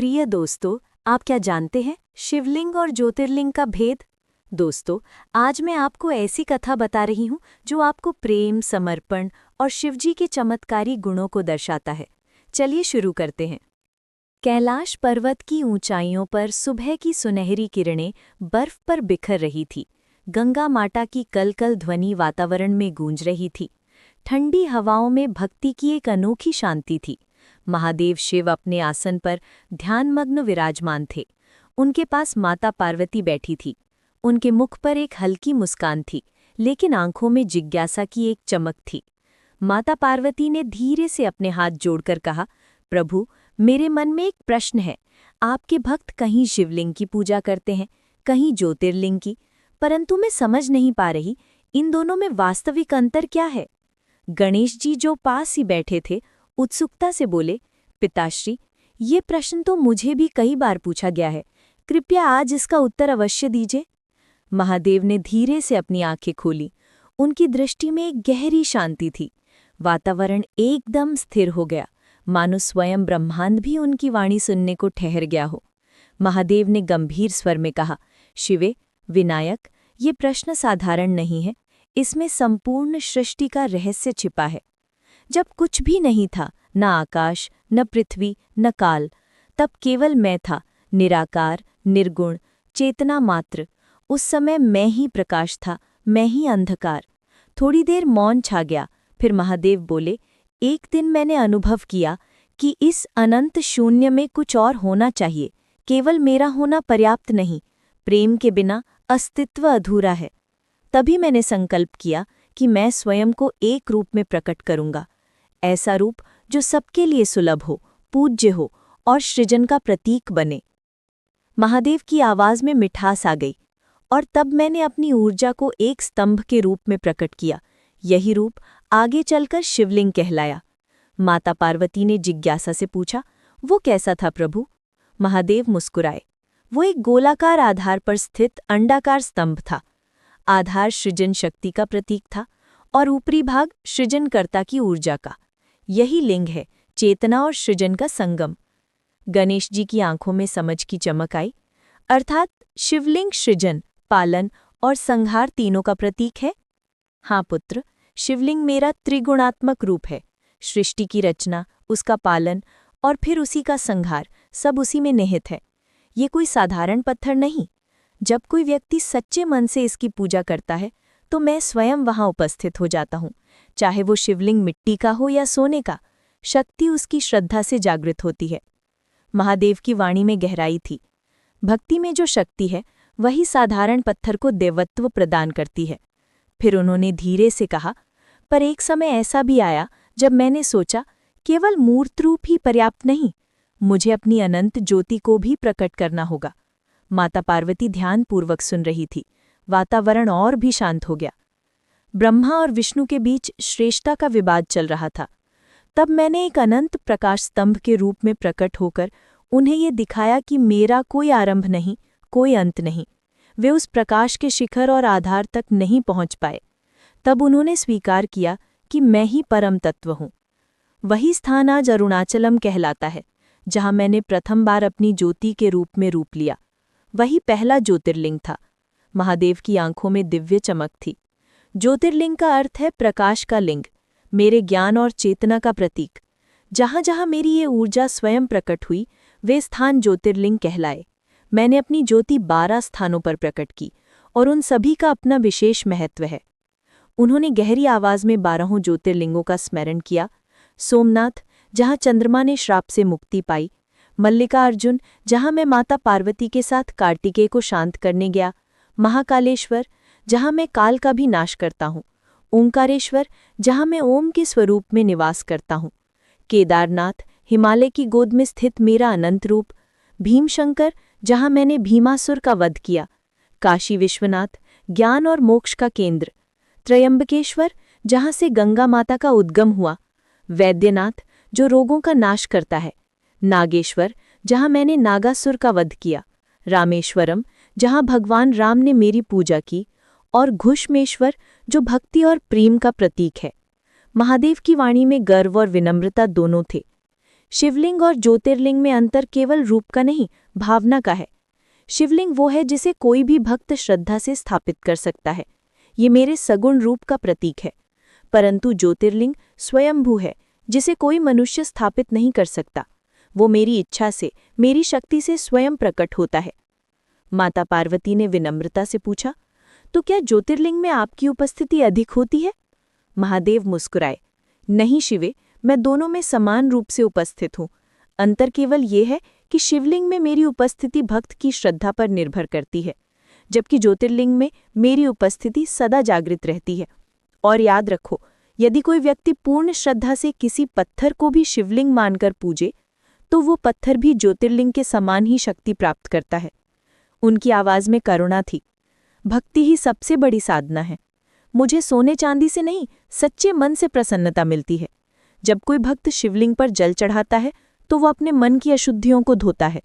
प्रिय दोस्तों, आप क्या जानते हैं शिवलिंग और ज्योतिर्लिंग का भेद? दोस्तों, आज मैं आपको ऐसी कथा बता रही हूँ जो आपको प्रेम, समर्पण और शिवजी के चमत्कारी गुणों को दर्शाता है। चलिए शुरू करते हैं। कैलाश पर्वत की ऊंचाइयों पर सुबह की सुनहरी किरणें बर्फ पर बिखर रही थी। गंगा माता की कल-कल ध्वनि वातावरण में गूंज रही थी। ठंडी हवाओं में भक्ति की एक अनोखी शांति थी। महादेव शिव अपने आसन पर ध्यानमग्न विराजमान थे। उनके पास माता पार्वती बैठी थी। उनके मुख पर एक हल्की मुस्कान थी, लेकिन आंखों में जिज्ञासा की एक चमक थी। माता पार्वती ने धीरे से अपने हाथ जोड़कर कहा, प्रभु, मेरे मन में एक प्रश्न है। आपके भक्त कहीं शिवलिंग की पूजा करते हैं, कहीं ज्योतिर्लिंग की, परंतु मैं समझ नहीं पा रही, इन दोनों में वास्तविक अंतर क्या है? गणेश जी जो पास ही बैठे थे, उत्सुकता से बोले, पिताश्री, ये प्रश्न तो मुझे भी कई बार पूछा गया है। कृपया आज इसका उत्तर अवश्य दीजिए। महादेव ने धीरे से अपनी आंखें खोली। उनकी दृष्टि में एक गहरी शांति थी। वातावरण एकदम स्थिर हो गया, मानो स्वयं ब्रह्मांड भी उनकी वाणी सुनने को ठहर गया हो। महादेव ने गंभीर स्वर में कहा, शिवे, विनायक, ये प्रश्न साधारण नहीं है। इसमें संपूर्ण सृष्टि का रहस्य छिपा है। जब कुछ भी नहीं था, न आकाश, न पृथ्वी, न काल, तब केवल मैं था, निराकार, निर्गुण, चेतना मात्र। उस समय मैं ही प्रकाश था, मैं ही अंधकार। थोड़ी देर मौन छा गया, फिर महादेव बोले, एक दिन मैंने अनुभव किया कि इस अनंत शून्य में कुछ और होना चाहिए। केवल मेरा होना पर्याप्त नहीं, प्रेम के बिना अस्तित्व अधूरा है। तभी मैंने संकल्प किया कि मैं स्वयं को एक रूप में प्रकट करूंगा, ऐसा रूप जो सबके लिए सुलभ हो, पूज्य हो और सृजन का प्रतीक बने। महादेव की आवाज में मिठास आ गई, और तब मैंने अपनी ऊर्जा को एक स्तंभ के रूप में प्रकट किया। यही रूप आगे चलकर शिवलिंग कहलाया। माता पार्वती ने जिज्ञासा से पूछा, वो कैसा था प्रभु? महादेव मुस्कुराए। वो एक गोलाकार आधार पर स्थित अंडाकार स्तंभ था। आधार सृजन शक्ति का प्रतीक था और ऊपरी भाग सृजनकर्ता की ऊर्जा का। यही लिंग है, चेतना और सृजन का संगम। गणेश जी की आंखों में समझ की चमक आई। अर्थात शिवलिंग सृजन, पालन और संहार तीनों का प्रतीक है। हाँ पुत्र, शिवलिंग मेरा त्रिगुणात्मक रूप है। सृष्टि की रचना, उसका पालन और फिर उसी का संहार, सब उसी में निहित है। ये कोई साधारण पत्थर नहीं। जब कोई व्यक्ति सच्चे मन से इसकी पूजा करता है, तो मैं स्वयं वहां उपस्थित हो जाता हूँ। चाहे वो शिवलिंग मिट्टी का हो या सोने का, शक्ति उसकी श्रद्धा से जागृत होती है। महादेव की वाणी में गहराई थी। भक्ति में जो शक्ति है, वही साधारण पत्थर को देवत्व प्रदान करती है। फिर उन्होंने धीरे से कहा, पर एक समय ऐसा भी आया जब मैंने सोचा, केवल मूर्त रूप ही पर्याप्त नहीं, मुझे अपनी अनंत ज्योति को भी प्रकट करना होगा। माता पार्वती ध्यानपूर्वक सुन रही थी। वातावरण और भी शांत हो गया। ब्रह्मा और विष्णु के बीच श्रेष्ठता का विवाद चल रहा था। तब मैंने एक अनंत प्रकाश स्तंभ के रूप में प्रकट होकर उन्हें ये दिखाया कि मेरा कोई आरंभ नहीं, कोई अंत नहीं। वे उस प्रकाश के शिखर और आधार तक नहीं पहुंच पाए। तब उन्होंने स्वीकार किया कि मैं ही परम तत्व हूँ। वही स्थान आज अरुणाचलम कहलाता है, जहाँ मैंने प्रथम बार अपनी ज्योति के रूप में रूप लिया। वही पहला ज्योतिर्लिंग था। महादेव की आंखों में दिव्य चमक थी। ज्योतिर्लिंग का अर्थ है प्रकाश का लिंग, मेरे ज्ञान और चेतना का प्रतीक। जहाँ जहाँ मेरी ये ऊर्जा स्वयं प्रकट हुई, वे स्थान ज्योतिर्लिंग कहलाए। मैंने अपनी ज्योति 12 स्थानों पर प्रकट की, और उन सभी का अपना विशेष महत्व है। उन्होंने गहरी आवाज में 12 ज्योतिर्लिंगों का स्मरण किया। सोमनाथ, जहाँ चंद्रमा ने श्राप से मुक्ति पाई। मल्लिकार्जुन, जहाँ मैं माता पार्वती के साथ कार्तिकेय को शांत करने गया। महाकालेश्वर, जहाँ मैं काल का भी नाश करता हूँ। ओंकारेश्वर, जहाँ मैं ओम के स्वरूप में निवास करता हूँ। केदारनाथ, हिमालय की गोद में स्थित मेरा अनंत रूप। भीमशंकर, जहाँ मैंने भीमासुर का वध किया। काशी विश्वनाथ, ज्ञान और मोक्ष का केंद्र। त्रयंबकेश्वर, जहाँ से गंगा माता का उद्गम हुआ। वैद्यनाथ, जो रोगों का नाश करता है। नागेश्वर, जहाँ मैंने नागासुर का वध किया। रामेश्वरम, जहाँ भगवान राम ने मेरी पूजा की। और घुष्मेश्वर, जो भक्ति और प्रेम का प्रतीक है। महादेव की वाणी में गर्व और विनम्रता दोनों थे। शिवलिंग और ज्योतिर्लिंग में अंतर केवल रूप का नहीं, भावना का है। शिवलिंग वो है जिसे कोई भी भक्त श्रद्धा से स्थापित कर सकता है। ये मेरे सगुण रूप का प्रतीक है। परंतु ज्योतिर्लिंग स्वयंभू है, जिसे कोई मनुष्य स्थापित नहीं कर सकता। वो मेरी इच्छा से, मेरी शक्ति से स्वयं प्रकट होता है। माता पार्वती ने विनम्रता से पूछा, तो क्या ज्योतिर्लिंग में आपकी उपस्थिति अधिक होती है? महादेव मुस्कुराए, नहीं शिवे, मैं दोनों में समान रूप से उपस्थित हूँ। अंतर केवल ये है कि शिवलिंग में मेरी उपस्थिति भक्त की श्रद्धा पर निर्भर करती है, जबकि ज्योतिर्लिंग में मेरी उपस्थिति सदा जागृत रहती है। और याद रखो, यदि कोई व्यक्ति पूर्ण श्रद्धा से किसी पत्थर को भी शिवलिंग मानकर पूजे, तो वो पत्थर भी ज्योतिर्लिंग के समान ही शक्ति प्राप्त करता है। उनकी आवाज में करुणा थी। भक्ति ही सबसे बड़ी साधना है। मुझे सोने चांदी से नहीं, सच्चे मन से प्रसन्नता मिलती है। जब कोई भक्त शिवलिंग पर जल चढ़ाता है तो वो अपने मन की अशुद्धियों को धोता है।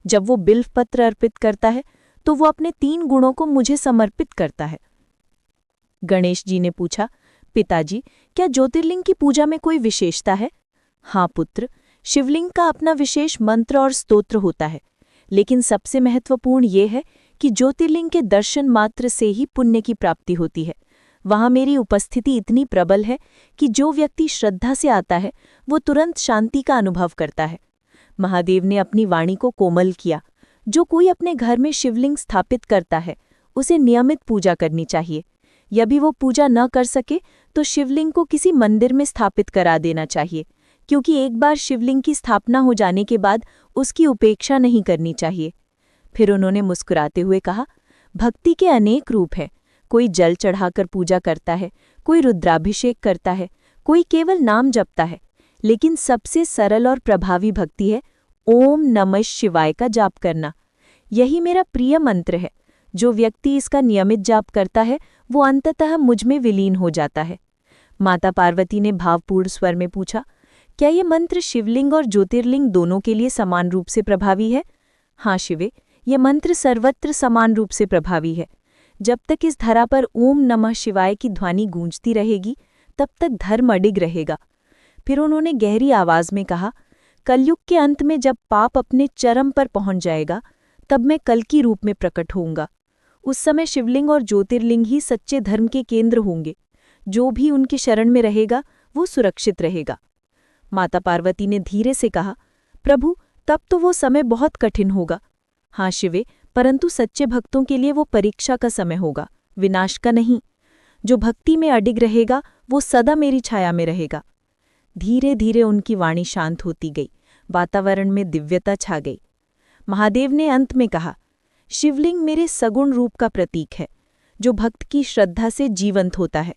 जब वो बिल्व पत्र अर्पित करता है तो वो अपने 3 गुणों को मुझे समर्पित करता है। गणेश जी ने पूछा, पिताजी, क्या ज्योतिर्लिंग की पूजा में कोई विशेषता है? हाँ पुत्र, शिवलिंग का अपना विशेष मंत्र और स्तोत्र होता है, लेकिन सबसे महत्वपूर्ण ये है कि ज्योतिर्लिंग के दर्शन मात्र से ही पुण्य की प्राप्ति होती है। वहाँ मेरी उपस्थिति इतनी प्रबल है कि जो व्यक्ति श्रद्धा से आता है वो तुरंत शांति का अनुभव करता है। महादेव ने अपनी वाणी को कोमल किया। जो कोई अपने घर में शिवलिंग स्थापित करता है, उसे नियमित पूजा करनी चाहिए। यदि वो पूजा न कर सके तो शिवलिंग को किसी मंदिर में स्थापित करा देना चाहिए, क्योंकि एक बार शिवलिंग की स्थापना हो जाने के बाद उसकी उपेक्षा नहीं करनी चाहिए। फिर उन्होंने मुस्कुराते हुए कहा, भक्ति के अनेक रूप हैं। कोई जल चढ़ाकर पूजा करता है, कोई रुद्राभिषेक करता है, कोई केवल नाम जपता है, लेकिन सबसे सरल और प्रभावी भक्ति है ओम नमः शिवाय का जाप करना। यही मेरा प्रिय मंत्र है। जो व्यक्ति इसका नियमित जाप करता है वो अंततः मुझ में विलीन हो जाता है। माता पार्वती ने भावपूर्ण स्वर में पूछा, क्या ये मंत्र शिवलिंग और ज्योतिर्लिंग दोनों के लिए समान रूप से प्रभावी है? हाँ शिवे, ये मंत्र सर्वत्र समान रूप से प्रभावी है। जब तक इस धरा पर ओम नमः शिवाय की ध्वनि गूंजती रहेगी, तब तक धर्म अडिग रहेगा। फिर उन्होंने गहरी आवाज में कहा, कलयुग के अंत में जब पाप अपने चरम पर पहुंच जाएगा, तब मैं कल्कि रूप में प्रकट होऊंगा। उस समय शिवलिंग और ज्योतिर्लिंग ही सच्चे धर्म के केंद्र होंगे। जो भी उनकी शरण में रहेगा वो सुरक्षित रहेगा। माता पार्वती ने धीरे से कहा, प्रभु, तब तो वो समय बहुत कठिन होगा। हाँ शिवे, परंतु सच्चे भक्तों के लिए वो परीक्षा का समय होगा, विनाश का नहीं। जो भक्ति में अडिग रहेगा वो सदा मेरी छाया में रहेगा। धीरे धीरे उनकी वाणी शांत होती गई। वातावरण में दिव्यता छा गई। महादेव ने अंत में कहा, शिवलिंग मेरे सगुण रूप का प्रतीक है, जो भक्त की श्रद्धा से जीवंत होता है,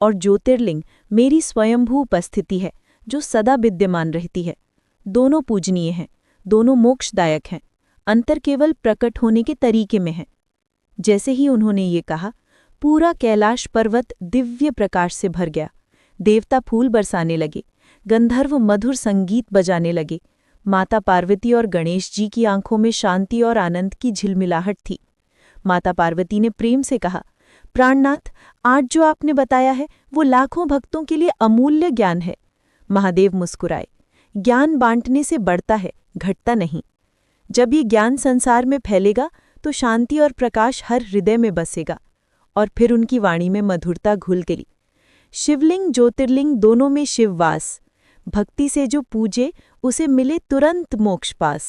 और ज्योतिर्लिंग मेरी स्वयंभू उपस्थिति है, जो सदा विद्यमान रहती है। दोनों पूजनीय हैं, दोनों मोक्षदायक हैं। अंतर केवल प्रकट होने के तरीके में है। जैसे ही उन्होंने ये कहा, पूरा कैलाश पर्वत दिव्य प्रकाश से भर गया। देवता फूल बरसाने लगे, गंधर्व मधुर संगीत बजाने लगे। माता पार्वती और गणेश जी की आंखों में शांति और आनंद की झिलमिलाहट थी। माता पार्वती ने प्रेम से कहा, प्राणनाथ, आज जो आपने बताया है वो लाखों भक्तों के लिए अमूल्य ज्ञान है। महादेव मुस्कुराए, ज्ञान बांटने से बढ़ता है, घटता नहीं। जब ये ज्ञान संसार में फैलेगा तो शांति और प्रकाश हर हृदय में बसेगा। और फिर उनकी वाणी में मधुरता घुल गई। शिवलिंग ज्योतिर्लिंग दोनों में शिववास। भक्ति से जो पूजे उसे मिले तुरंत मोक्ष पास।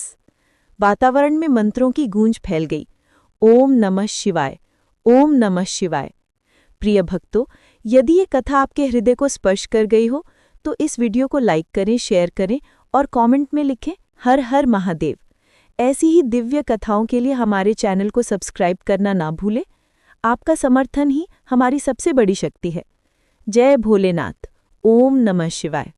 वातावरण में मंत्रों की गूंज फैल गई। ओम नमः शिवाय, ओम नमः शिवाय। प्रिय भक्तों, यदि ये कथा आपके हृदय को स्पर्श कर गई हो तो इस वीडियो को लाइक करें, शेयर करें और कमेंट में लिखें हर हर महादेव। ऐसी ही दिव्य कथाओं के लिए हमारे चैनल को सब्सक्राइब करना ना भूलें। आपका समर्थन ही हमारी सबसे बड़ी शक्ति है। जय भोलेनाथ। ओम नमः शिवाय।